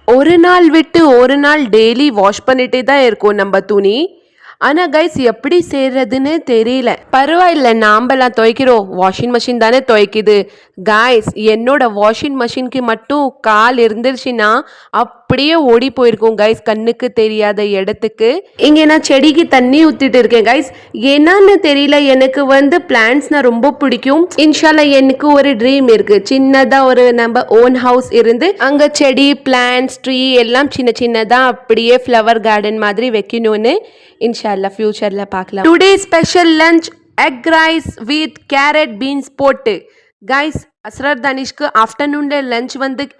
ஒரு நாள் விட்டு ஒரு நாள் டெய்லி வாஷ் பண்ணிட்டே தான் இருக்கும் நம்ம துணி. ஆனால் கைஸ் எப்படி செய்கிறதுன்னு தெரியல. பரவாயில்ல, நாம்பெல்லாம் துவைக்கிறோம், வாஷிங் மிஷின் தானே துவைக்குது. கைஸ் என்னோட வாஷிங் மிஷினுக்கு மட்டும் கால் இருந்துருச்சுன்னா அப்படியே ஓடி போயிருக்கும் கைஸ், கண்ணுக்கு தெரியாத இடத்துக்கு. இங்கே நான் செடிக்கு தண்ணி ஊற்றிட்டு இருக்கேன் கைஸ். என்னன்னு தெரியல, எனக்கு பிளான்ட்ஸ்னா ரொம்ப பிடிக்கும். இன்ஷால்லா எனக்கு ஒரு ட்ரீம் இருக்கு, சின்னதாக ஒரு நம்ம ஓன் ஹவுஸ் இருந்து அங்கே செடி பிளான்ட்ஸ் ட்ரீ எல்லாம் சின்ன சின்னதாக அப்படியே ஃப்ளவர் கார்டன் மாதிரி வைக்கணும்னு. இன்ஷால்லா ஃபியூச்சரில் பார்க்கலாம். Today special lunch egg rice with carrot beans போட்டு. கைஸ் அஸ்ரார் தனிஷ்க்கு ஆஃப்டர்நூனில் லஞ்ச்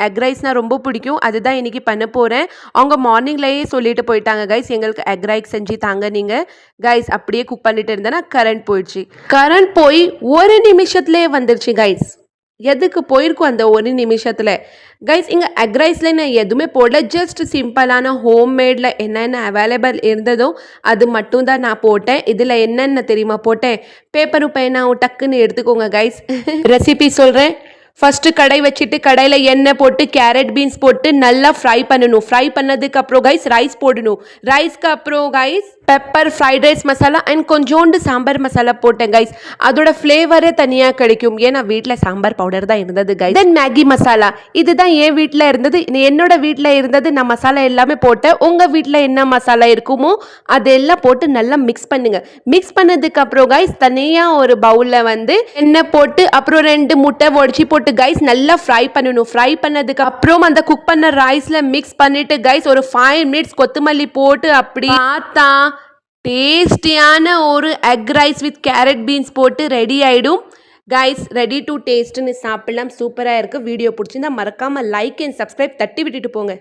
எக் ரைஸ்னால் ரொம்ப பிடிக்கும், அதுதான் இன்றைக்கி பண்ண போகிறேன். அவங்க மார்னிங்லேயே சொல்லிட்டு போயிட்டாங்க கைஸ், எங்களுக்கு எக் ரைஸ் செஞ்சு தாங்க நீங்கள். கைஸ் அப்படியே குக் பண்ணிட்டு இருந்தேன்னா கரண்ட் போயிடுச்சு. கரண்ட் போய் ஒரு நிமிஷத்துலேயே வந்துருச்சு கைஸ். எதுக்கு போயிருக்கும் அந்த ஒரு நிமிஷத்தில் கைஸ்? இங்கே எக் ரைஸில் நான் எதுவுமே போடல, ஜஸ்ட் சிம்பிளான ஹோம்மேடில் என்னென்ன அவைலபிள் இருந்ததோ அது மட்டும் தான் நான் போட்டேன். இதில் என்னென்ன தெரியுமா போட்டேன்? பேப்பரும் பேனாவும் டக்குன்னு எடுத்துக்கோங்க கைஸ். ரெசிபி சொல்கிறேன். ஃபஸ்ட்டு கடை வச்சுட்டு கடையில் எண்ணெய் போட்டு கேரட் பீன்ஸ் போட்டு நல்லா ஃப்ரை பண்ணணும். ஃப்ரை பண்ணதுக்கு அப்புறம் கைஸ் ரைஸ் போடணும். ரைஸ்க்கு அப்புறம் guys pepper, fried rice masala and கொஞ்சோண்டு சாம்பார் மசாலா போட்டேன் கைஸ். அதோட ஃப்ளேவரே தனியாக கிடைக்கும். ஏன்னா வீட்டில் சாம்பார் பவுடர் தான் இருந்தது கைஸ். தென் மேகி மசாலா, இதுதான் என் வீட்டில் இருந்தது. என்னோட வீட்டில் இருந்தது நான் மசாலா எல்லாமே போட்டேன். உங்கள் வீட்டில் என்ன மசாலா இருக்குமோ அதெல்லாம் போட்டு நல்லா மிக்ஸ் பண்ணுங்க. மிக்ஸ் பண்ணதுக்கு அப்புறம் கைஸ் தனியாக ஒரு பவுலில் எண்ணெய் போட்டு அப்புறம் 2 முட்டை உடச்சி போட்டு கைஸ் நல்லா ஃப்ரை பண்ணணும். ஃப்ரை பண்ணதுக்கு அப்புறம் அந்த குக் பண்ண ரைஸ்ல மிக்ஸ் பண்ணிட்டு கைஸ் ஒரு 5 மினிட்ஸ் கொத்தமல்லி போட்டு அப்படி பார்த்தா டேஸ்டியான ஒரு egg rice with carrot beans போட்டு ரெடி ஆகிடும் கைஸ். ரெடி டு டேஸ்ட்னு சாப்பிடலாம். சூப்பராக இருக்குது. வீடியோ பிடிச்சிருந்தா மறக்காமல் லைக் அண்ட் சப்ஸ்கிரைப் தட்டி விட்டுட்டு போங்க.